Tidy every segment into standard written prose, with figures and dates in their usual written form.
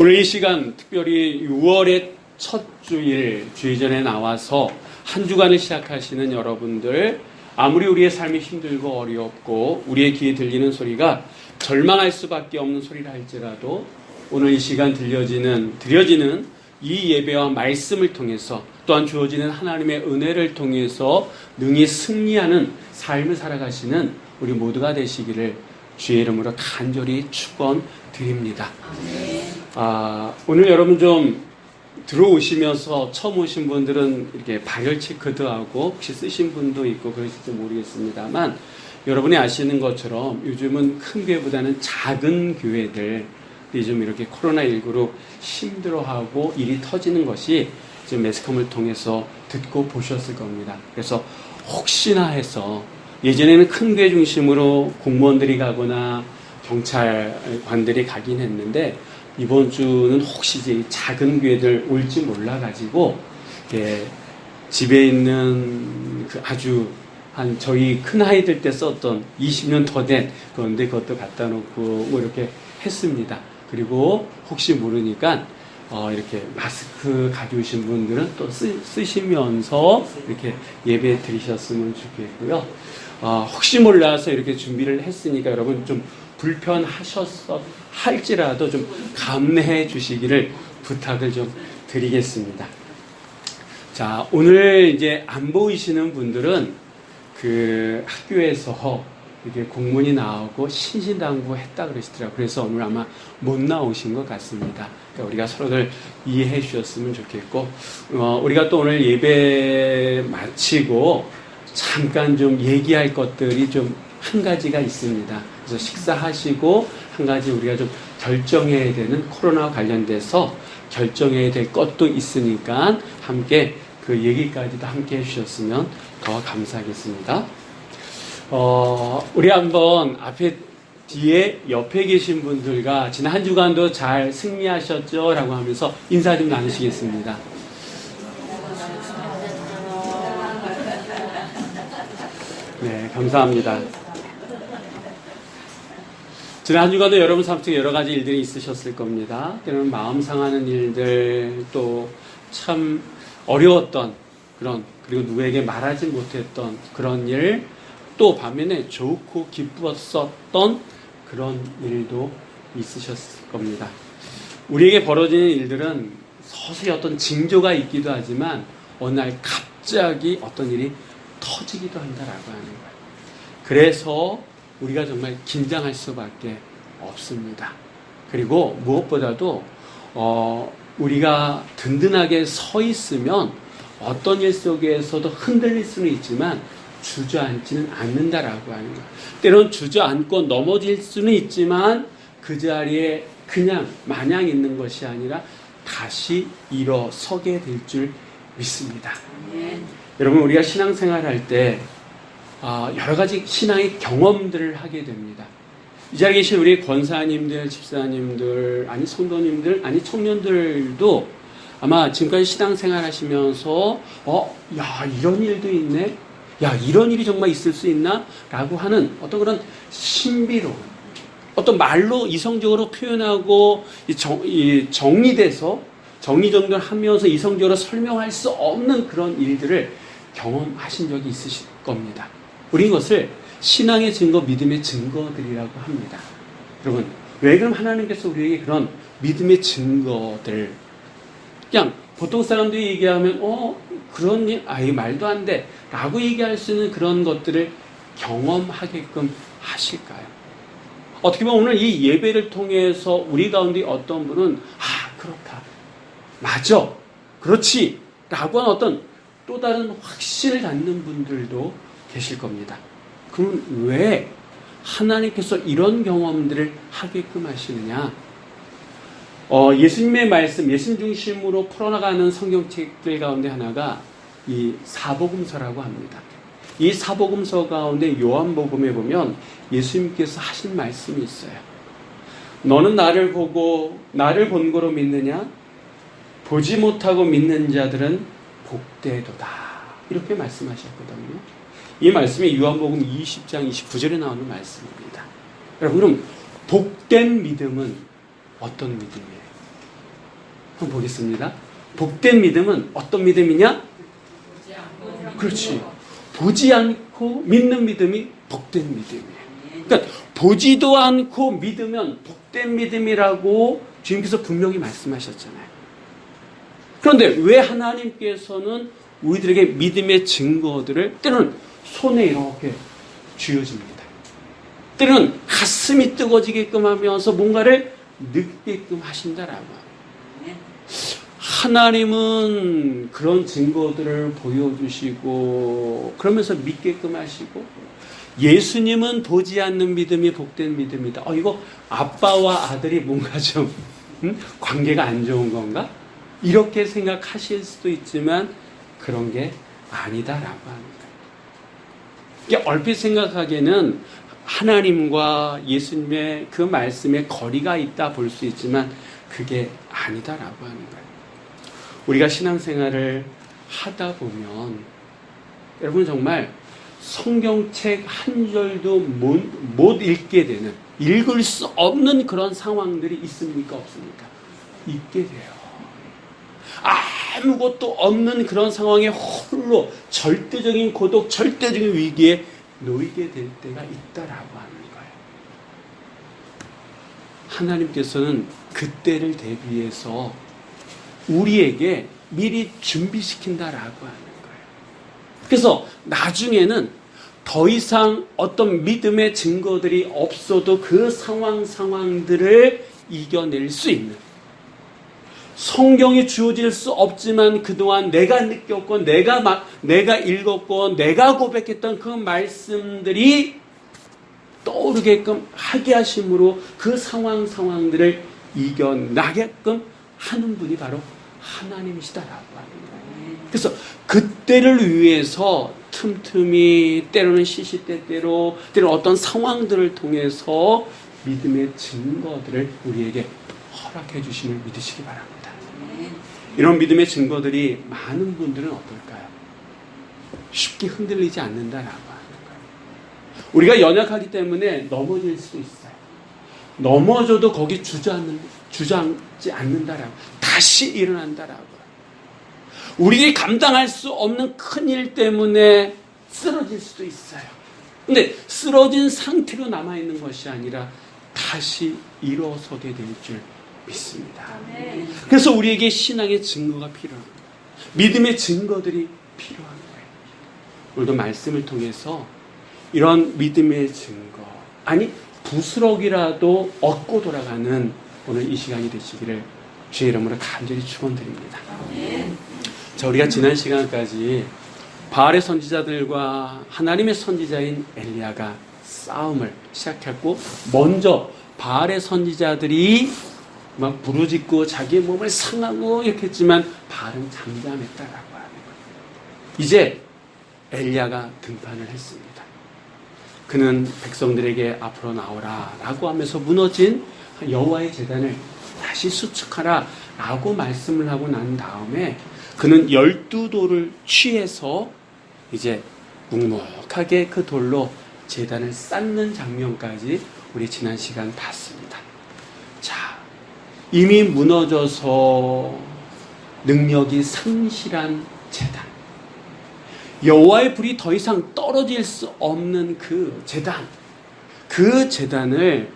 오늘 이 시간 특별히 6월의 첫 주일 주의전에 나와서 한 주간을 시작하시는 여러분들, 아무리 우리의 삶이 힘들고 어렵고 우리의 귀에 들리는 소리가 절망할 수밖에 없는 소리라 할지라도 오늘 이 시간 드려지는 이 예배와 말씀을 통해서 또한 주어지는 하나님의 은혜를 통해서 능히 승리하는 삶을 살아가시는 우리 모두가 되시기를 주의 이름으로 간절히 축원드립니다. 오늘 여러분 좀 들어오시면서 처음 오신 분들은 이렇게 발열 체크도 하고 혹시 쓰신 분도 있고 그러실지 모르겠습니다만, 여러분이 아시는 것처럼 요즘은 큰 교회보다는 작은 교회들이 좀 이렇게 코로나19로 힘들어하고 일이 터지는 것이 지금 매스컴을 통해서 듣고 보셨을 겁니다. 그래서 혹시나 해서 예전에는 큰 교회 중심으로 공무원들이 가거나 경찰관들이 가긴 했는데, 이번 주는 혹시 이제 작은 교회들 올지 몰라가지고, 집에 있는 그 아주 한 저희 큰 아이들 때 썼던 20년 더 된 그런데 그것도 갖다 놓고 뭐 이렇게 했습니다. 그리고 혹시 모르니까 이렇게 마스크 가져오신 분들은 또 쓰시면서 이렇게 예배 드리셨으면 좋겠고요. 혹시 몰라서 이렇게 준비를 했으니까 여러분 좀 불편하셨어 할지라도 좀 감내해 주시기를 부탁을 좀 드리겠습니다. 자, 오늘 이제 안 보이시는 분들은 그 학교에서 이렇게 공문이 나오고 신신당부 했다 그러시더라고요. 그래서 오늘 아마 못 나오신 것 같습니다. 그러니까 우리가 서로들 이해해 주셨으면 좋겠고, 우리가 또 오늘 예배 마치고 잠깐 좀 얘기할 것들이 좀 한 가지가 있습니다. 그래서 식사하시고 한 가지 우리가 좀 결정해야 되는, 코로나와 관련돼서 결정해야 될 것도 있으니까 함께 그 얘기까지도 함께 해주셨으면 더 감사하겠습니다. 우리 한번 뒤에 옆에 계신 분들과 지난 한 주간도 잘 승리하셨죠? 라고 하면서 인사 좀 나누시겠습니다. 네, 감사합니다. 지난 한 주간도 여러분 삶 속에 여러 가지 일들이 있으셨을 겁니다. 때로는 마음 상하는 일들, 또 참 어려웠던 그런, 그리고 누구에게 말하지 못했던 그런 일, 또 반면에 좋고 기뻤었던 그런 일도 있으셨을 겁니다. 우리에게 벌어지는 일들은 서서히 어떤 징조가 있기도 하지만 어느 날 갑자기 어떤 일이 터지기도 한다라고 하는 거예요. 그래서 우리가 정말 긴장할 수밖에 없습니다. 그리고 무엇보다도 우리가 든든하게 서 있으면 어떤 일 속에서도 흔들릴 수는 있지만 주저앉지는 않는다라고 하는 거예요. 때론 주저앉고 넘어질 수는 있지만 그 자리에 그냥 마냥 있는 것이 아니라 다시 일어서게 될 줄 믿습니다. 여러분, 우리가 신앙생활 할 때 여러 가지 신앙의 경험들을 하게 됩니다. 이 자리에 계신 우리 권사님들, 집사님들, 아니 성도님들, 아니 청년들도 아마 지금까지 신앙생활 하시면서 야, 이런 일도 있네? 야, 이런 일이 정말 있을 수 있나? 라고 하는 어떤 그런 신비로운, 어떤 말로 이성적으로 표현하고 정리돼서 정리정돈하면서 이성적으로 설명할 수 없는 그런 일들을 경험하신 적이 있으실 겁니다. 우리 이것을 신앙의 증거, 믿음의 증거들이라고 합니다. 여러분, 왜 그럼 하나님께서 우리에게 그런 믿음의 증거들, 그냥 보통 사람들이 얘기하면 그런 일, 이 말도 안 돼 라고 얘기할 수 있는 그런 것들을 경험하게끔 하실까요? 어떻게 보면 오늘 이 예배를 통해서 우리 가운데 어떤 분은 그렇다, 맞아, 그렇지 라고 하는 어떤 또 다른 확신을 갖는 분들도 계실 겁니다. 그럼 왜 하나님께서 이런 경험들을 하게끔 하시느냐? 예수님의 말씀, 예수님 중심으로 풀어나가는 성경책들 가운데 하나가 이 사복음서라고 합니다. 이 사복음서 가운데 요한복음에 보면 예수님께서 하신 말씀이 있어요. 너는 나를 보고 나를 본거로 믿느냐? 보지 못하고 믿는 자들은 복되도다. 이렇게 말씀하셨거든요. 이 말씀이 요한복음 20장 29절에 나오는 말씀입니다. 여러분, 그럼 복된 믿음은 어떤 믿음이에요? 한번 보겠습니다. 복된 믿음은 어떤 믿음이냐? 그렇지. 보지 않고 믿는 믿음이 복된 믿음이에요. 그러니까 보지도 않고 믿으면 복된 믿음이라고 주님께서 분명히 말씀하셨잖아요. 그런데 왜 하나님께서는 우리들에게 믿음의 증거들을 때로는 손에 이렇게 쥐어줍니다. 때로는 가슴이 뜨거워지게끔 하면서 뭔가를 느끼게끔 하신다라고 합니다. 하나님은 그런 증거들을 보여주시고 그러면서 믿게끔 하시고, 예수님은 보지 않는 믿음이 복된 믿음이다. 이거 아빠와 아들이 뭔가 좀 관계가 안 좋은 건가? 이렇게 생각하실 수도 있지만 그런 게 아니다라고 합니다. 이게 얼핏 생각하기에는 하나님과 예수님의 그 말씀에 거리가 있다 볼 수 있지만 그게 아니다라고 하는 거예요. 우리가 신앙생활을 하다 보면 여러분 정말 성경책 한 절도 못 읽게 되는, 읽을 수 없는 그런 상황들이 있습니까? 없습니까? 있게 돼요. 아무것도 없는 그런 상황에 홀로 절대적인 고독, 절대적인 위기에 놓이게 될 때가 있다라고 하는 거예요. 하나님께서는 그때를 대비해서 우리에게 미리 준비시킨다라고 하는 거예요. 그래서 나중에는 더 이상 어떤 믿음의 증거들이 없어도 그 상황들을 이겨낼 수 있는, 성경이 주어질 수 없지만 그동안 내가 느꼈고 내가 읽었고 내가 고백했던 그 말씀들이 떠오르게끔 하게 하심으로 그 상황들을 이겨나게끔 하는 분이 바로 하나님이시다라고 합니다. 그래서 그때를 위해서 틈틈이 때로는 시시때때로 때로는 어떤 상황들을 통해서 믿음의 증거들을 우리에게 허락해 주심을 믿으시기 바랍니다. 이런 믿음의 증거들이 많은 분들은 어떨까요? 쉽게 흔들리지 않는다라고 하는 거예요. 우리가 연약하기 때문에 넘어질 수도 있어요. 넘어져도 거기 주저앉지 않는다라고, 다시 일어난다라고. 우리들이 감당할 수 없는 큰 일 때문에 쓰러질 수도 있어요. 근데 쓰러진 상태로 남아있는 것이 아니라 다시 일어서게 될 줄 믿습니다. 그래서 우리에게 신앙의 증거가 필요합니다. 믿음의 증거들이 필요한 거예요. 오늘도 말씀을 통해서 이런 믿음의 증거, 아니 부스럭이라도 얻고 돌아가는 오늘 이 시간이 되시기를 주의 이름으로 간절히 축원드립니다. 자, 우리가 지난 시간까지 바알의 선지자들과 하나님의 선지자인 엘리야가 싸움을 시작했고, 먼저 바알의 선지자들이 막 부르짖고 자기의 몸을 상하고 이렇게 했지만 바알은 잠잠했다라고 하는 거예요. 이제 엘리야가 등판을 했습니다. 그는 백성들에게 앞으로 나오라 라고 하면서 무너진 여호와의 제단을 다시 수축하라 라고 말씀을 하고 난 다음에 그는 12돌을 취해서 이제 묵묵하게 그 돌로 제단을 쌓는 장면까지 우리 지난 시간 봤습니다. 자, 이미 무너져서 능력이 상실한 제단, 여호와의 불이 더 이상 떨어질 수 없는 그 제단, 그 제단을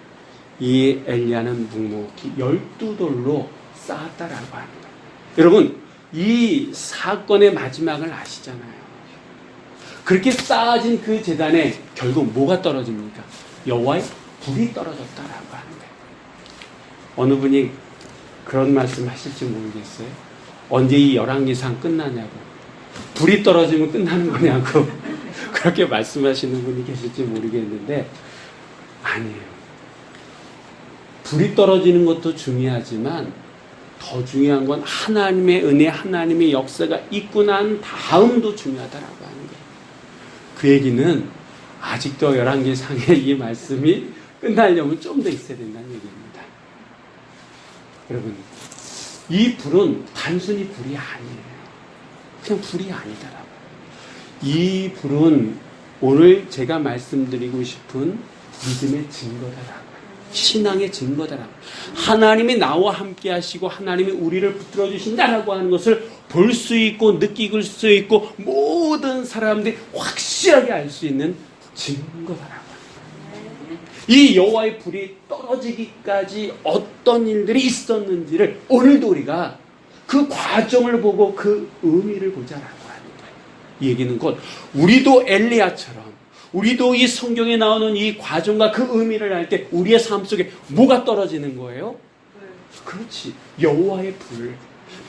이 엘리야는 묵묵히 12돌로 쌓았다라고 합니다. 여러분, 이 사건의 마지막을 아시잖아요. 그렇게 쌓아진 그 제단에 결국 뭐가 떨어집니까? 여호와의 불이 떨어졌다라고 하는 거예요. 어느 분이 그런 말씀 하실지 모르겠어요. 언제 이 열왕기상 끝나냐고, 불이 떨어지면 끝나는 거냐고 그렇게 말씀하시는 분이 계실지 모르겠는데, 아니에요. 불이 떨어지는 것도 중요하지만 더 중요한 건 하나님의 은혜, 하나님의 역사가 있고 난 다음도 중요하다라고 하는 거예요. 그 얘기는 아직도 열왕기상의 이 말씀이 끝나려면 좀 더 있어야 된다는 얘기입니다. 여러분, 이 불은 단순히 불이 아니에요. 그냥 불이 아니다라고. 이 불은 오늘 제가 말씀드리고 싶은 믿음의 증거다라고. 신앙의 증거다라고. 하나님이 나와 함께 하시고 하나님이 우리를 붙들어 주신다라고 하는 것을 볼 수 있고 느낄 수 있고 모든 사람들이 확실하게 알 수 있는 증거다라고. 이 여호와의 불이 떨어지기까지 어떤 일들이 있었는지를 오늘도 우리가 그 과정을 보고 그 의미를 보자라고 하는 거예요. 이 얘기는 곧 우리도 엘리야처럼 우리도 이 성경에 나오는 이 과정과 그 의미를 알 때 우리의 삶 속에 뭐가 떨어지는 거예요? 그렇지. 여호와의 불,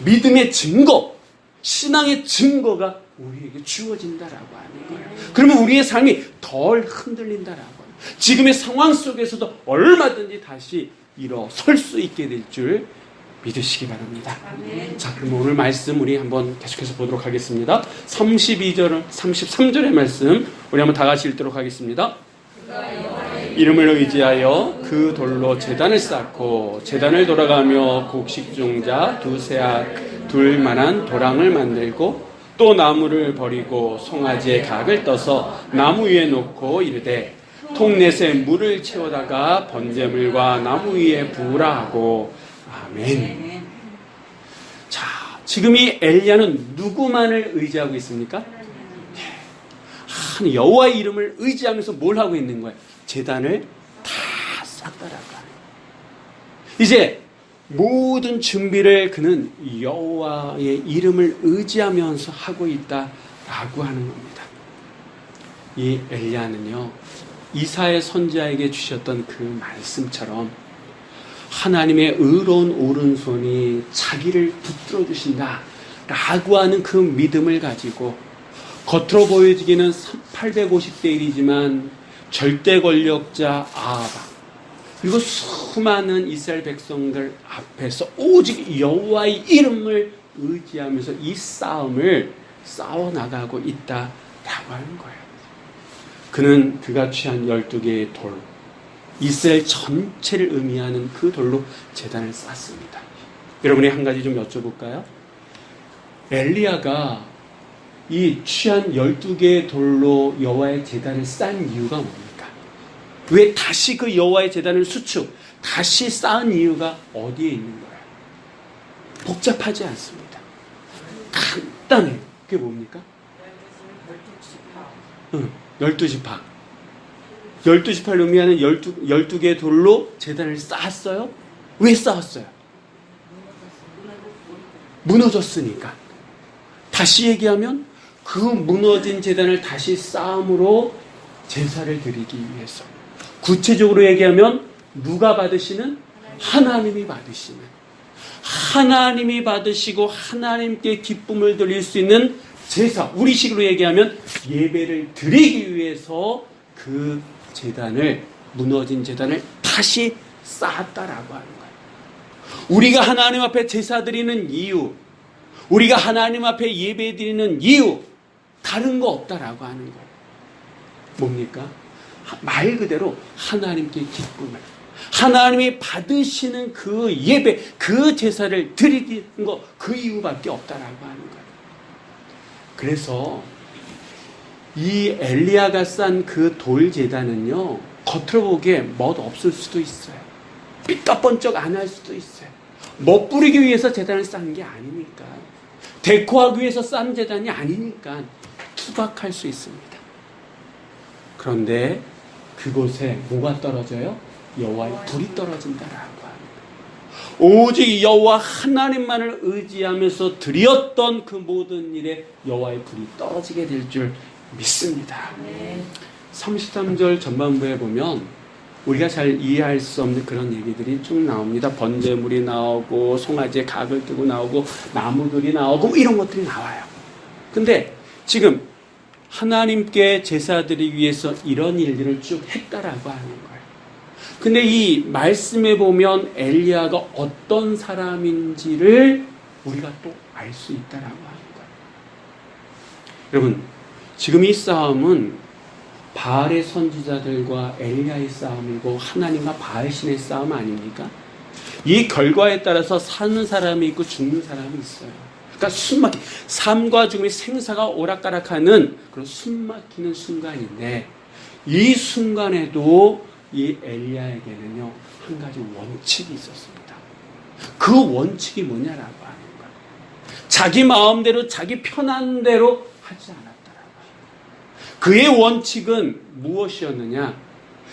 믿음의 증거, 신앙의 증거가 우리에게 주어진다라고 하는 거예요. 그러면 우리의 삶이 덜 흔들린다라고 하는 거예요. 지금의 상황 속에서도 얼마든지 다시 일어설 수 있게 될 줄 믿으시기 바랍니다. 아멘. 자, 그럼 오늘 말씀 우리 한번 계속해서 보도록 하겠습니다. 33절의 말씀 우리 한번 다 같이 읽도록 하겠습니다. 이름을 의지하여 그 돌로 제단을 쌓고 제단을 돌아가며 곡식종자 두세악 둘만한 도랑을 만들고 또 나무를 버리고 송아지의 각을 떠서 나무 위에 놓고 이르되 통넷에 물을 채우다가 번제물과 나무 위에 부으라 하고. 아멘. 자, 지금 이 엘리야는 누구만을 의지하고 있습니까? 한 여호와의 이름을 의지하면서 뭘 하고 있는 거예요? 제단을 다 쌓다라고 하는. 이제 모든 준비를 그는 여호와의 이름을 의지하면서 하고 있다라고 하는 겁니다. 이 엘리야는요, 이사야 선지자에게 주셨던 그 말씀처럼 하나님의 의로운 오른손이 자기를 붙들어 주신다 라고 하는 그 믿음을 가지고 겉으로 보여지기는 850대 1이지만 절대 권력자 아합 그리고 수많은 이스라엘 백성들 앞에서 오직 여호와의 이름을 의지하면서 이 싸움을 싸워나가고 있다라고 하는 거예요. 그는 그가 취한 12개의 돌, 이스라엘 전체를 의미하는 그 돌로 제단을 쌓습니다. 여러분이 한 가지 좀 여쭤볼까요? 엘리야가 이 취한 12개의 돌로 여호와의 제단을 쌓은 이유가 뭡니까? 왜 다시 그 여호와의 제단을 수축, 다시 쌓은 이유가 어디에 있는 거예요? 복잡하지 않습니다. 간단해요. 그게 뭡니까? 12지파. 12지파를 의미하는 12개의 돌로 제단을 쌓았어요? 왜 쌓았어요? 무너졌으니까. 다시 얘기하면 그 무너진 제단을 다시 쌓음으로 제사를 드리기 위해서. 구체적으로 얘기하면 누가 받으시는? 하나님이 받으시는. 하나님이 받으시고 하나님께 기쁨을 드릴 수 있는 제사, 우리식으로 얘기하면 예배를 드리기 위해서 그 제단을, 무너진 제단을 다시 쌓았다라고 하는 거예요. 우리가 하나님 앞에 제사 드리는 이유, 우리가 하나님 앞에 예배 드리는 이유, 다른 거 없다라고 하는 거예요. 뭡니까? 말 그대로 하나님께 기쁨을, 하나님이 받으시는 그 예배, 그 제사를 드리는 거, 그 이유밖에 없다라고 하는 거예요. 그래서 이 엘리야가 쌓은 그 돌 제단은요, 겉으로 보기에 멋 없을 수도 있어요. 삐까번쩍 안 할 수도 있어요. 멋부리기 위해서 제단을 쌓은 게 아니니까, 데코하기 위해서 쌓은 제단이 아니니까 투박할 수 있습니다. 그런데 그곳에 뭐가 떨어져요? 여호와의 불이 떨어진다라고. 오직 여호와 하나님만을 의지하면서 드렸던 그 모든 일에 여호와의 불이 떨어지게 될 줄 믿습니다. 33절 전반부에 보면 우리가 잘 이해할 수 없는 그런 얘기들이 쭉 나옵니다. 번제물이 나오고 송아지의 각을 뜨고 나오고 나무들이 나오고 뭐 이런 것들이 나와요. 근데 지금 하나님께 제사 드리기 위해서 이런 일들을 쭉 했다라고 하는 거예요. 근데 이 말씀에 보면 엘리야가 어떤 사람인지를 우리가 또 알 수 있다라고 하는 거예요. 여러분, 지금 이 싸움은 바알의 선지자들과 엘리야의 싸움이고 하나님과 바알신의 싸움 아닙니까? 이 결과에 따라서 사는 사람이 있고 죽는 사람이 있어요. 그러니까 숨막히 삶과 죽음의 생사가 오락가락하는 그런 숨막히는 순간인데, 이 순간에도 이 엘리야에게는요 한 가지 원칙이 있었습니다. 그 원칙이 뭐냐라고 하는 거예요. 자기 마음대로 자기 편한 대로 하지 않았다라고 해요. 그의 원칙은 무엇이었느냐?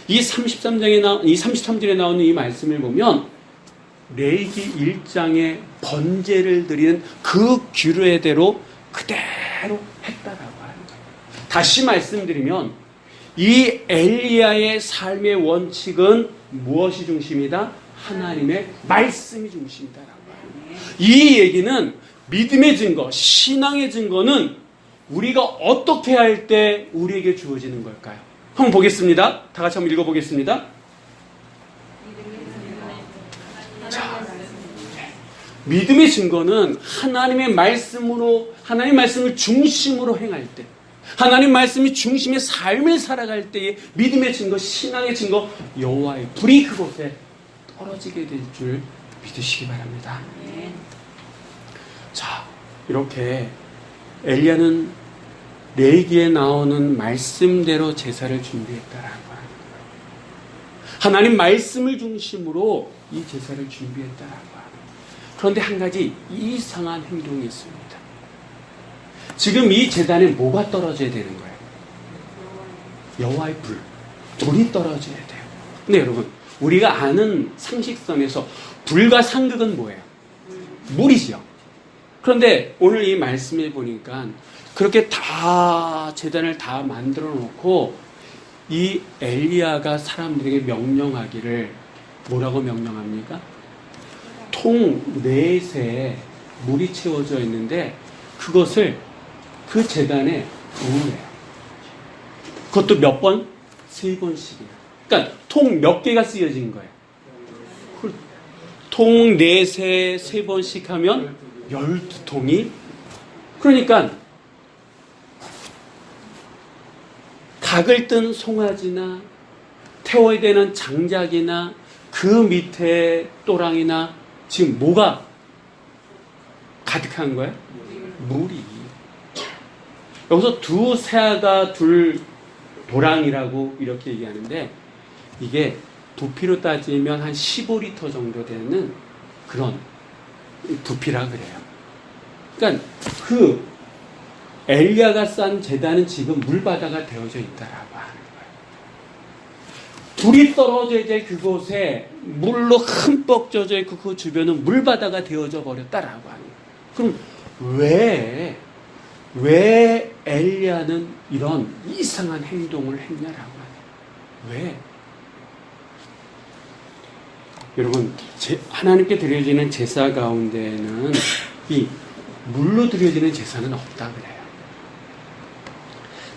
이 33절에 나오는 이 말씀을 보면 레위기 1장의 번제를 드리는 그 규례대로 그대로 했다라고 하는 거예요. 다시 말씀드리면 이 엘리야의 삶의 원칙은 무엇이 중심이다? 하나님의 말씀이 중심이다라고 해요. 이 얘기는 믿음의 증거, 신앙의 증거는 우리가 어떻게 할 때 우리에게 주어지는 걸까요? 한번 보겠습니다. 다 같이 한번 읽어보겠습니다. 자, 믿음의 증거는 하나님의 말씀으로, 하나님 말씀을 중심으로 행할 때, 하나님 말씀이 중심의 삶을 살아갈 때의 믿음의 증거, 신앙의 증거, 여호와의 불이 그곳에 떨어지게 될 줄 믿으시기 바랍니다. 자, 이렇게 엘리야는 레위기에 나오는 말씀대로 제사를 준비했다라고 하는 거예요. 하나님 말씀을 중심으로 이 제사를 준비했다라고 하는 거예요. 그런데 한 가지 이상한 행동이 있습니다. 지금 이 제단에 뭐가 떨어져야 되는 거예요? 여호와의 불이 떨어져야 돼요. 근데 여러분, 우리가 아는 상식선에서 불과 상극은 뭐예요? 물이죠. 그런데 오늘 이 말씀을 보니까 그렇게 다 제단을 다 만들어 놓고 이 엘리야가 사람들에게 명령하기를 뭐라고 명령합니까? 통 넷에 물이 채워져 있는데 그것을 그 제단에 부으래요. 그것도 몇 번? 3번씩이에요. 그러니까 통 몇 개가 쓰여진 거예요? 통 넷에 3번씩 하면 12통이. 그러니까 각을 뜬 송아지나 태워야 되는 장작이나 그 밑에 또랑이나 지금 뭐가 가득한 거예요? 물이. 여기서 두 새아가 둘 도랑이라고 이렇게 얘기하는데 이게 부피로 따지면 한 15리터 정도 되는 그런 부피라 그래요. 그러니까 그 엘리야가 싼 제단은 지금 물바다가 되어져 있다라고 하는 거예요. 불이 떨어져야 될 그곳에 물로 흠뻑 젖어 있고 그 주변은 물바다가 되어져 버렸다라고 하는 거예요. 그럼 왜 엘리야는 이런 이상한 행동을 했냐라고 하냐? 왜? 여러분, 하나님께 드려지는 제사 가운데는 이 물로 드려지는 제사는 없다 그래요.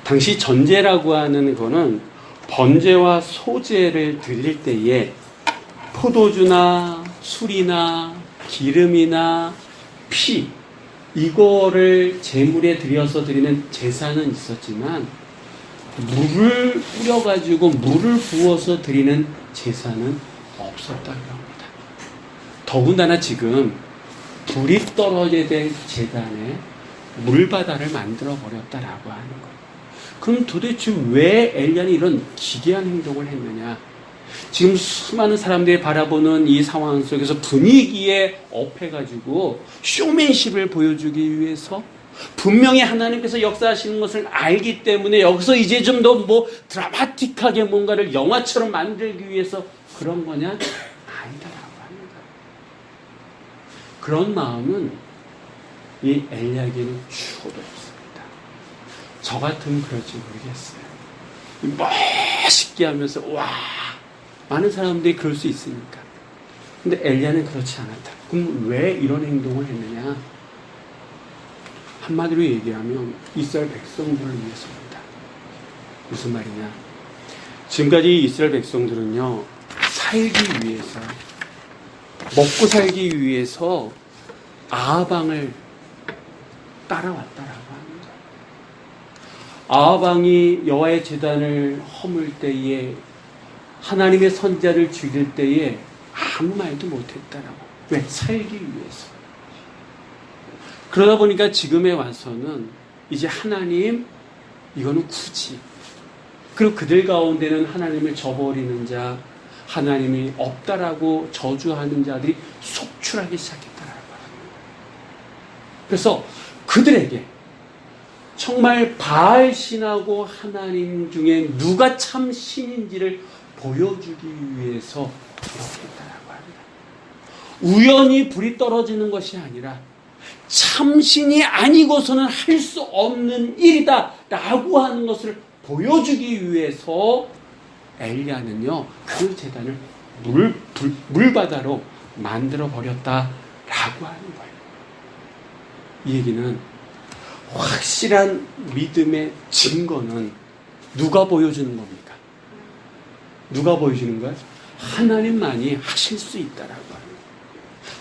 당시 전제라고 하는 거는 번제와 소제를 드릴 때에 포도주나 술이나 기름이나 피 이거를 제물에 들여서 드리는 제사는 있었지만 물을 뿌려가지고 물을 부어서 드리는 제사는 없었다고 합니다. 더군다나 지금 불이 떨어져야 될 제단에 물바다를 만들어 버렸다라고 하는 거예요. 그럼 도대체 왜 엘리야는 이런 기괴한 행동을 했느냐? 지금 수많은 사람들이 바라보는 이 상황 속에서 분위기에 업해가지고 쇼맨십을 보여주기 위해서 분명히 하나님께서 역사하시는 것을 알기 때문에 여기서 이제 좀 더 뭐 드라마틱하게 뭔가를 영화처럼 만들기 위해서 그런 거냐? 아니다라고 합니다. 그런 마음은 이 엘리야에게는 추호도 없습니다. 저 같으면 그럴지 모르겠어요. 멋있게 하면서 와 많은 사람들이 그럴 수 있으니까. 근데 엘리야는 그렇지 않았다. 그럼 왜 이런 행동을 했느냐? 한마디로 얘기하면 이스라엘 백성들을 위해서입니다. 무슨 말이냐? 지금까지 이스라엘 백성들은요 살기 위해서 먹고 살기 위해서 아하방을 따라왔다라고 합니다. 아하방이 여호와의 제단을 허물 때에 하나님의 선자를 죽일 때에 아무 말도 못했다라고. 왜? 살기 위해서. 그러다 보니까 지금에 와서는 이제 하나님 이거는 굳이 그리고 그들 가운데는 하나님을 저버리는 자, 하나님이 없다라고 저주하는 자들이 속출하기 시작했다라고 합니다. 그래서 그들에게 정말 바알 신하고 하나님 중에 누가 참 신인지를 보여주기 위해서 이렇게 했다라고 합니다. 우연히 불이 떨어지는 것이 아니라 참신이 아니고서는 할 수 없는 일이다 라고 하는 것을 보여주기 위해서 엘리야는요 그 제단을 물바다로 만들어 버렸다라고 하는 거예요. 이 얘기는 확실한 믿음의 증거는 누가 보여주는 겁니까? 누가 보여주는 거예요? 하나님만이 하실 수 있다라고 합니다.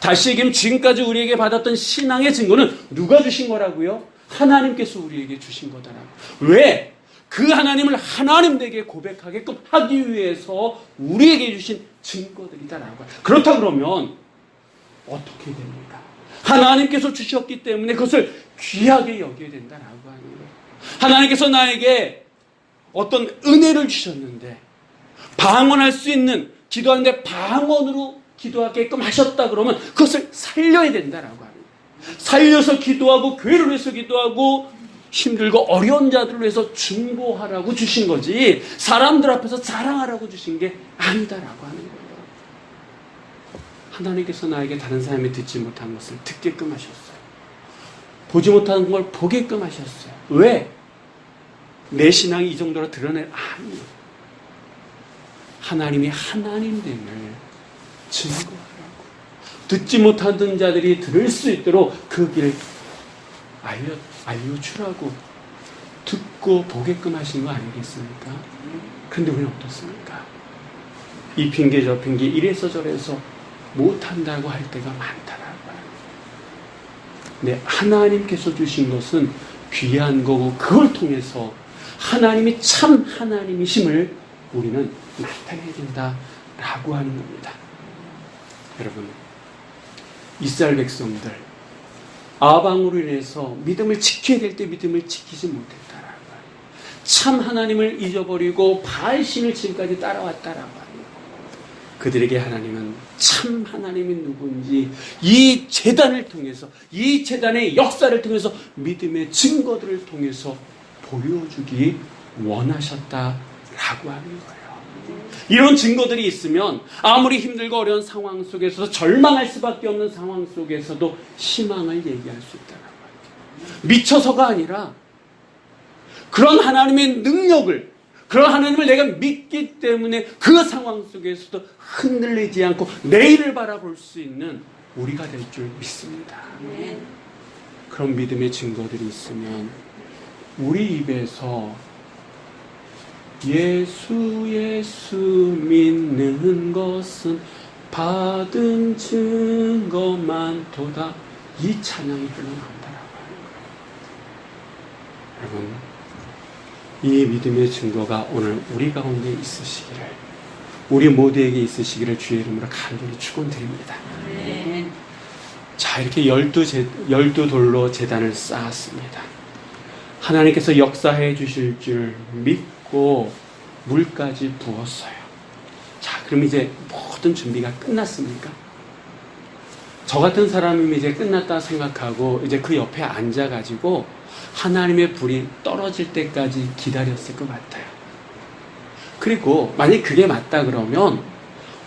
다시 얘기하면 지금까지 우리에게 받았던 신앙의 증거는 누가 주신 거라고요? 하나님께서 우리에게 주신 거다라고. 왜? 그 하나님을 하나님에게 고백하게끔 하기 위해서 우리에게 주신 증거들이다라고. 그렇다 그러면 어떻게 됩니까? 하나님께서 주셨기 때문에 그것을 귀하게 여겨야 된다라고 하는 거예요. 하나님께서 나에게 어떤 은혜를 주셨는데 방언할 수 있는, 기도하는데 방언으로 기도하게끔 하셨다 그러면 그것을 살려야 된다라고 합니다. 살려서 기도하고 교회를 위해서 기도하고 힘들고 어려운 자들을 위해서 중보하라고 주신 거지 사람들 앞에서 자랑하라고 주신 게 아니다라고 하는 거예요. 하나님께서 나에게 다른 사람이 듣지 못한 것을 듣게끔 하셨어요. 보지 못한 걸 보게끔 하셨어요. 왜? 내 신앙이 이 정도로 드러낼 아니에요. 하나님이 하나님됨을 증거하라고. 듣지 못하던 자들이 들을 수 있도록 그 길을 알려주라고 듣고 보게끔 하신 거 아니겠습니까? 그런데 우리는 어떻습니까? 이 핑계 저 핑계 이래서 저래서 못한다고 할 때가 많다라고. 네, 하나님께서 주신 것은 귀한 거고 그걸 통해서 하나님이 참 하나님이심을 우리는 나타내야 된다라고 하는 겁니다. 여러분, 이스라엘 백성들 아방으로 인해서 믿음을 지켜야 될 때 믿음을 지키지 못했다라고 합니다. 참 하나님을 잊어버리고 바알신을 지금까지 따라왔다라고 합니다. 그들에게 하나님은 참 하나님이 누군지 이 제단을 통해서, 이 제단의 역사를 통해서 믿음의 증거들을 통해서 보여주기 원하셨다라고 하는 거예요. 이런 증거들이 있으면 아무리 힘들고 어려운 상황 속에서도 절망할 수밖에 없는 상황 속에서도 희망을 얘기할 수 있다는 거예요. 미쳐서가 아니라 그런 하나님의 능력을, 그런 하나님을 내가 믿기 때문에 그 상황 속에서도 흔들리지 않고 내일을 바라볼 수 있는 우리가 될 줄 믿습니다. 그런 믿음의 증거들이 있으면 우리 입에서 예수 예수 믿는 것은 받은 증거만도다, 이 찬양이 흘러나온다라고 하는 거예요. 여러분, 이 믿음의 증거가 오늘 우리 가운데 있으시기를, 우리 모두에게 있으시기를 주의 이름으로 간절히 축원드립니다. 자, 이렇게 12 돌로 제단을 쌓았습니다. 하나님께서 역사해 주실 줄 믿고 물까지 부었어요. 자, 그럼 이제 모든 준비가 끝났습니까? 저 같은 사람이면 이제 끝났다 생각하고 이제 그 옆에 앉아가지고 하나님의 불이 떨어질 때까지 기다렸을 것 같아요. 그리고 만약 그게 맞다 그러면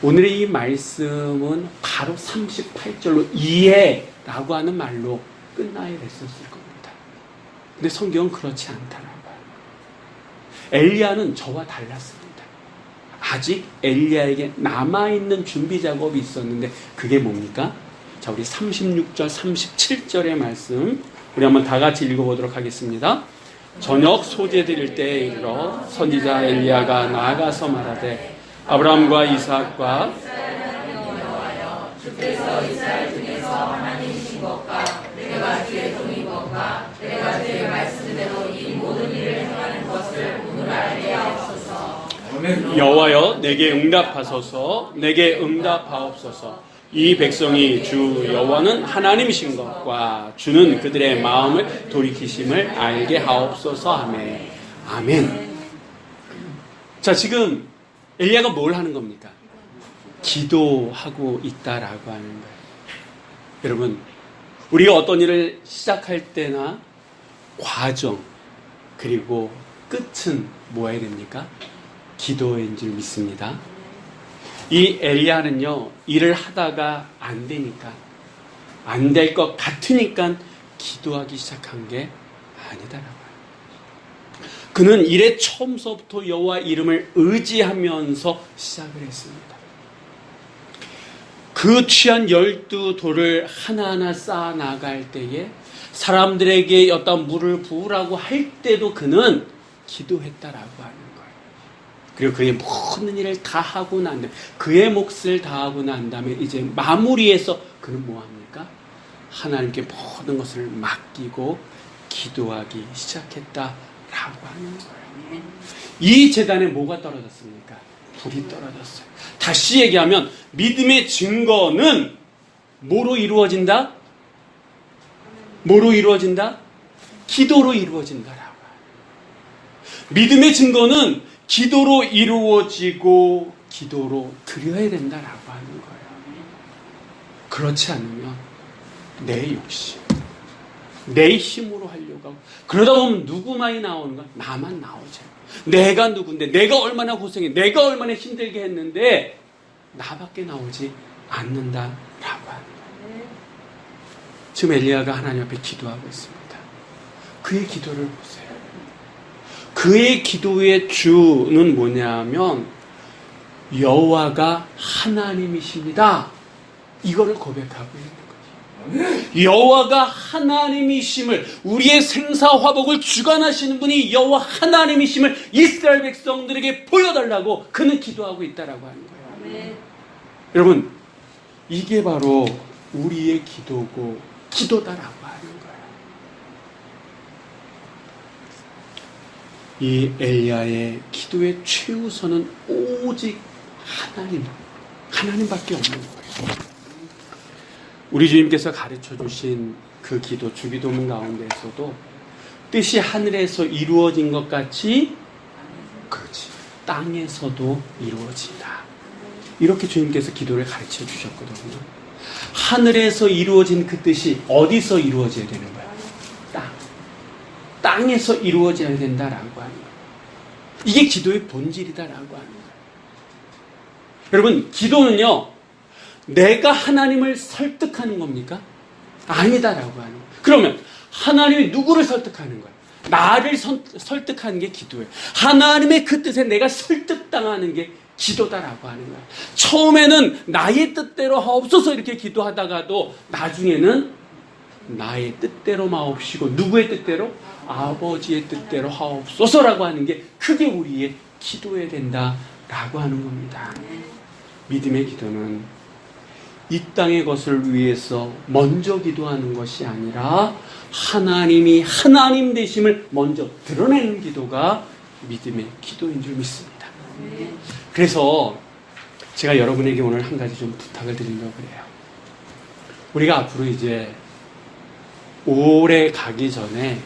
오늘의 이 말씀은 바로 38절로 이해라고 하는 말로 끝나야 됐었을 겁니다. 근데 성경은 그렇지 않다라고요. 엘리야는 저와 달랐습니다. 아직 엘리야에게 남아있는 준비 작업이 있었는데 그게 뭡니까? 자, 우리 36절, 37절의 말씀 우리 한번 다 같이 읽어보도록 하겠습니다. 저녁 소재 드릴 때에 이르러 선지자 엘리야가 나아가서 말하되 아브라함과 이삭과 주께서 이스라엘 중에서 하나님이신 것과 내가 주의 종인 것과 내가 주의 말씀대로 이 모든 일을 행하는 것을 오늘 알게 하옵소서. 여호와여 내게 응답하소서. 내게 응답하옵소서. 이 백성이 주 여호와는 하나님이신 것과 주는 그들의 마음을 돌이키심을 알게 하옵소서 하매. 아멘. 자, 지금 엘리야가 뭘 하는 겁니까? 기도하고 있다라고 하는 거예요. 여러분, 우리가 어떤 일을 시작할 때나 과정, 그리고 끝은 뭐해야 됩니까? 기도인 줄 믿습니다. 이 엘리야는요, 일을 하다가 안 되니까, 안 될 것 같으니까 기도하기 시작한 게 아니다라고. 그는 일의 처음서부터 여호와 이름을 의지하면서 시작을 했습니다. 그 취한 12돌을 하나하나 쌓아 나갈 때에 사람들에게 어떤 물을 부으라고 할 때도 그는 기도했다라고 하는 거예요. 그리고 그의 모든 일을 다 하고 난 다음에, 그의 몫을 다 하고 난 다음에 이제 마무리해서 그는 뭐합니까? 하나님께 모든 것을 맡기고 기도하기 시작했다라고 하는 거예요. 이 제단에 뭐가 떨어졌습니까? 불이 떨어졌어요. 다시 얘기하면 믿음의 증거는 뭐로 이루어진다? 뭐로 이루어진다? 기도로 이루어진다라고. 믿음의 증거는 기도로 이루어지고 기도로 드려야 된다라고 하는 거예요. 그렇지 않으면 내 욕심, 내 힘으로 하려고 하고, 그러다 보면 누구만이 나오는 거야? 나만 나오죠. 내가 누군데, 내가 얼마나 고생해, 내가 얼마나 힘들게 했는데 나밖에 나오지 않는다라고 하는 거예요. 지금 엘리야가 하나님 앞에 기도하고 있습니다. 그의 기도를 보세요. 그의 기도의 주는 뭐냐면 여호와가 하나님이십니다. 이거를 고백하고 있는 거예요. 여호와가 하나님이심을, 우리의 생사화복을 주관하시는 분이 여호와 하나님이심을 이스라엘 백성들에게 보여달라고 그는 기도하고 있다라고 하는 거예요. 네. 여러분, 이게 바로 우리의 기도고 기도다라고 하는 거예요. 이 엘리야의 기도의 최우선은 오직 하나님밖에 없는 거예요. 우리 주님께서 가르쳐 주신 그 기도, 주기도문 가운데서도 뜻이 하늘에서 이루어진 것 같이, 그렇지, 땅에서도 이루어진다. 이렇게 주님께서 기도를 가르쳐 주셨거든요. 하늘에서 이루어진 그 뜻이 어디서 이루어져야 되는 거야? 땅에서 이루어져야 된다라고 하는 거예요. 이게 기도의 본질이다라고 하는 거예요. 여러분, 기도는요, 내가 하나님을 설득하는 겁니까? 아니다라고 하는 거예요. 그러면 하나님이 누구를 설득하는 거예요? 나를 설득하는 게 기도예요. 하나님의 그 뜻에 내가 설득당하는 게 기도다라고 하는 거예요. 처음에는 나의 뜻대로 하옵소서 이렇게 기도하다가도 나중에는 나의 뜻대로 마옵시고, 누구의 뜻대로? 아버지의 뜻대로 하옵소서라고 하는 게 그게 우리의 기도해야 된다라고 하는 겁니다. 믿음의 기도는 이 땅의 것을 위해서 먼저 기도하는 것이 아니라 하나님이 하나님 되심을 먼저 드러내는 기도가 믿음의 기도인 줄 믿습니다. 그래서 제가 여러분에게 오늘 한 가지 좀 부탁을 드리려고 그래요. 우리가 앞으로 이제 5월에 가기 전에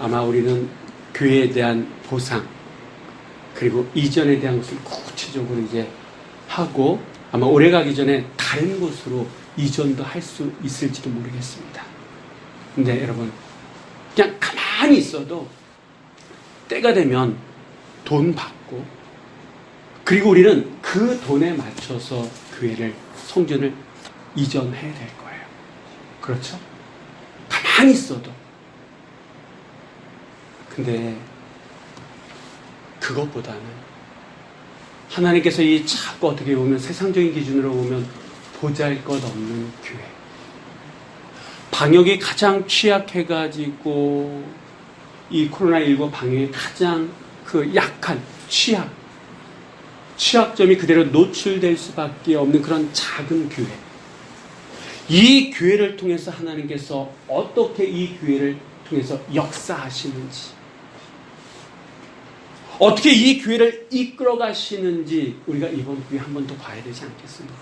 아마 우리는 교회에 대한 보상, 그리고 이전에 대한 것을 구체적으로 이제 하고, 아마 올해 가기 전에 다른 곳으로 이전도 할 수 있을지도 모르겠습니다. 근데 여러분, 그냥 가만히 있어도 때가 되면 돈 받고, 그리고 우리는 그 돈에 맞춰서 교회를, 성전을 이전해야 될 거예요. 그렇죠? 가만히 있어도. 근데 그것보다는 하나님께서 이 자꾸 어떻게 보면 세상적인 기준으로 보면 보잘것없는 교회, 방역이 가장 취약해가지고 이 코로나19 방역이 가장 그 약한 취약점이 그대로 노출될 수밖에 없는 그런 작은 교회, 이 교회를 통해서 하나님께서 어떻게 이 교회를 통해서 역사하시는지, 어떻게 이 교회를 이끌어 가시는지 우리가 이번 기회에 한 번 더 봐야 되지 않겠습니까?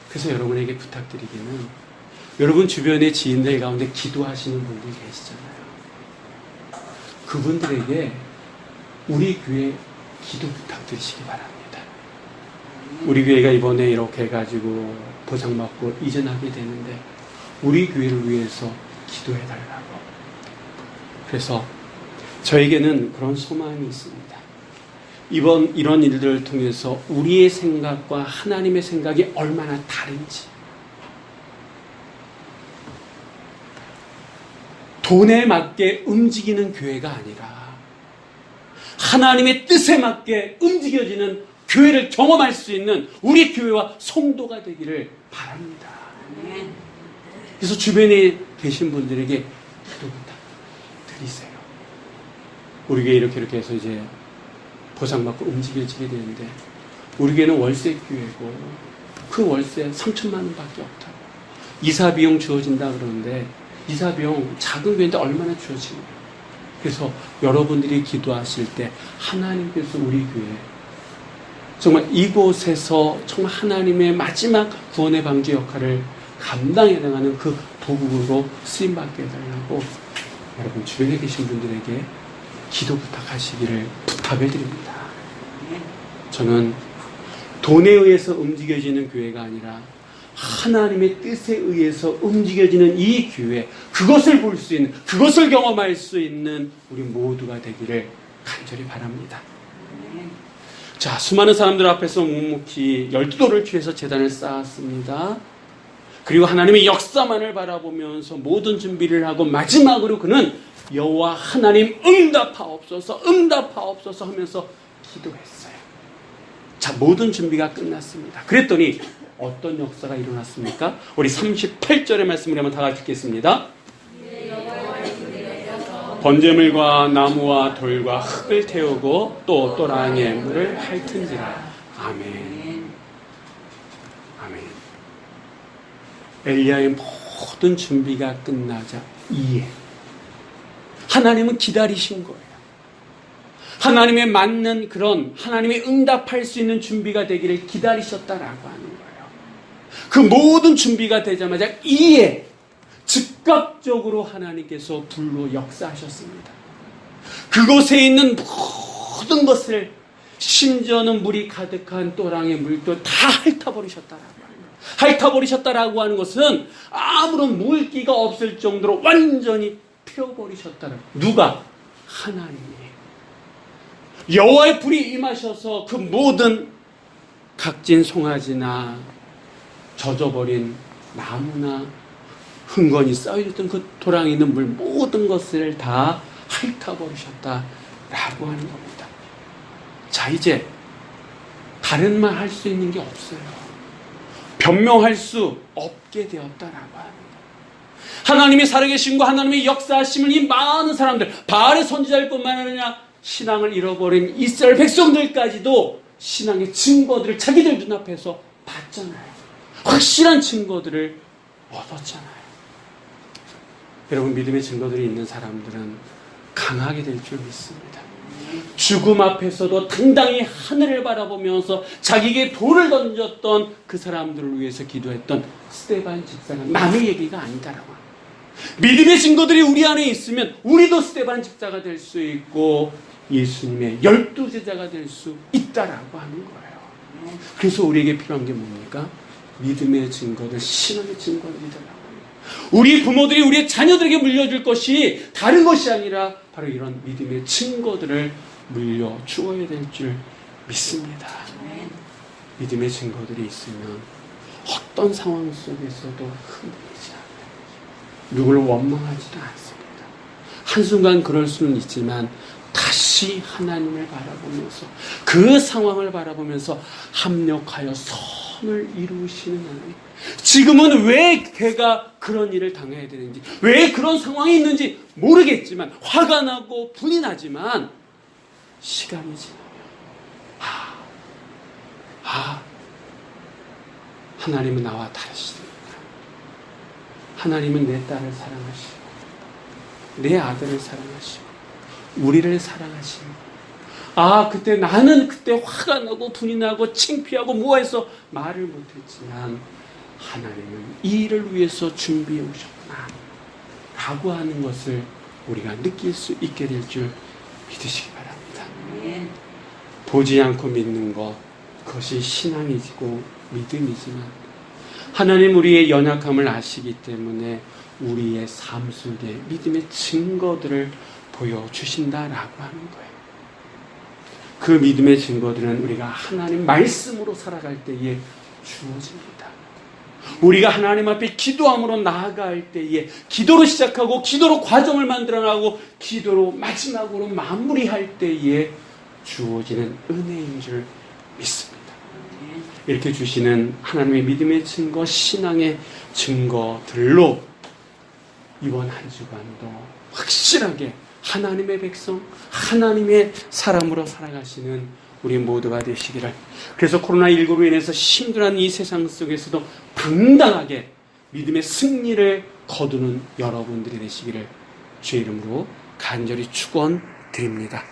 그래서 여러분에게 부탁드리기는, 여러분 주변의 지인들 가운데 기도하시는 분들 계시잖아요. 그분들에게 우리 교회 기도 부탁드리시기 바랍니다. 우리 교회가 이번에 이렇게 해가지고 보상받고 이전하게 되는데 우리 교회를 위해서 기도해달라고. 그래서 저에게는 그런 소망이 있습니다. 이런 일들을 통해서 우리의 생각과 하나님의 생각이 얼마나 다른지, 돈에 맞게 움직이는 교회가 아니라 하나님의 뜻에 맞게 움직여지는 교회를 경험할 수 있는 우리 교회와 성도가 되기를 바랍니다. 그래서 주변에 계신 분들에게 기도 부탁드리세요. 우리 교회 이렇게 해서 이제 보상받고 움직여지게 되는데 우리 교회는 월세 교회고 그 월세 3천만 원밖에 없다고. 이사 비용 주어진다 그러는데 이사 비용 작은 교회인데 얼마나 주어지나요? 그래서 여러분들이 기도하실 때 하나님께서 우리 교회 정말 이곳에서 정말 하나님의 마지막 구원의 방주 역할을 감당해 나가는 그 도구로 쓰임받게 해달라고 여러분 주변에 계신 분들에게 기도 부탁하시기를 부탁을 드립니다. 저는 돈에 의해서 움직여지는 교회가 아니라 하나님의 뜻에 의해서 움직여지는 이 교회, 그것을 볼 수 있는, 그것을 경험할 수 있는 우리 모두가 되기를 간절히 바랍니다. 자, 수많은 사람들 앞에서 묵묵히 12돌을 취해서 제단을 쌓았습니다. 그리고 하나님의 역사만을 바라보면서 모든 준비를 하고 마지막으로 그는 여호와 하나님 응답하옵소서 하면서 기도했어요. 자, 모든 준비가 끝났습니다. 그랬더니 어떤 역사가 일어났습니까? 우리 38절의 말씀을 한번 다 같이 읽겠습니다. 번제물과 나무와 돌과 흙을 태우고 또 또랑의 물을 핥은지라. 아멘. 아멘. 엘리야의 모든 준비가 끝나자 이에 하나님은 기다리신 거예요. 하나님의 맞는 그런 하나님의 응답할 수 있는 준비가 되기를 기다리셨다라고 하는 거예요. 그 모든 준비가 되자마자 이에 즉각적으로 하나님께서 불로 역사하셨습니다. 그곳에 있는 모든 것을, 심지어는 물이 가득한 또랑의 물도 다 핥아버리셨다라고 하는 것은 아무런 물기가 없을 정도로 완전히 태워버리셨다라고. 누가? 하나님이. 여호와의 불이 임하셔서 그 모든 각진 송아지나 젖어버린 나무나 흥건히 쌓여있던 그 도랑에 있는 물 모든 것을 다 핥아버리셨다라고 하는 겁니다. 자, 이제 다른 말 할 수 있는 게 없어요. 변명할 수 없게 되었다라고 합니다. 하나님이 살아계신과 하나님의 역사하심을 이 많은 사람들, 바알의 선지자일 뿐만 아니라 신앙을 잃어버린 이스라엘 백성들까지도 신앙의 증거들을 자기들 눈앞에서 봤잖아요. 확실한 증거들을 얻었잖아요. 여러분, 믿음의 증거들이 있는 사람들은 강하게 될 줄 믿습니다. 죽음 앞에서도 당당히 하늘을 바라보면서 자기에게 돌을 던졌던 그 사람들을 위해서 기도했던 스데반 집사는 남의 얘기가 아니다라고. 믿음의 증거들이 우리 안에 있으면 우리도 스데반 집사가 될 수 있고 예수님의 12제자가 될 수 있다라고 하는 거예요. 그래서 우리에게 필요한 게 뭡니까? 믿음의 증거들, 신앙의 증거들이더라고요. 우리 부모들이 우리의 자녀들에게 물려줄 것이 다른 것이 아니라 바로 이런 믿음의 증거들을 물려주어야 될 줄 믿습니다. 믿음의 증거들이 있으면 어떤 상황 속에서도 흔들리지 않아요. 누구를 원망하지도 않습니다. 한순간 그럴 수는 있지만 다시 하나님을 바라보면서 그 상황을 바라보면서 합력하여 선을 이루시는 하나님. 지금은 왜 걔가 그런 일을 당해야 되는지, 왜 그런 상황이 있는지 모르겠지만, 화가 나고 분이 나지만 시간이 지나면 하나님은 나와 다르시다. 하나님은 내 딸을 사랑하시고 내 아들을 사랑하시고 우리를 사랑하시고, 그때 나는 그때 화가 나고 분이 나고 창피하고 뭐해서 말을 못했지만 하나님은 이 일을 위해서 준비해 오셨구나 라고 하는 것을 우리가 느낄 수 있게 될 줄 믿으시기 바랍니다. 보지 않고 믿는 것, 그것이 신앙이고 믿음이지만 하나님 우리의 연약함을 아시기 때문에 우리의 삶 속에 믿음의 증거들을 보여주신다라고 하는 거예요. 그 믿음의 증거들은 우리가 하나님 말씀으로 살아갈 때에 주어집니다. 우리가 하나님 앞에 기도함으로 나아갈 때에 기도로 시작하고 기도로 과정을 만들어나가고 기도로 마지막으로 마무리할 때에 주어지는 은혜인 줄 믿습니다. 이렇게 주시는 하나님의 믿음의 증거, 신앙의 증거들로 이번 한 주간도 확실하게 하나님의 백성, 하나님의 사람으로 살아가시는 우리 모두가 되시기를. 그래서 코로나19로 인해서 힘들어하는 이 세상 속에서도 당당하게 믿음의 승리를 거두는 여러분들이 되시기를 주의 이름으로 간절히 축원드립니다.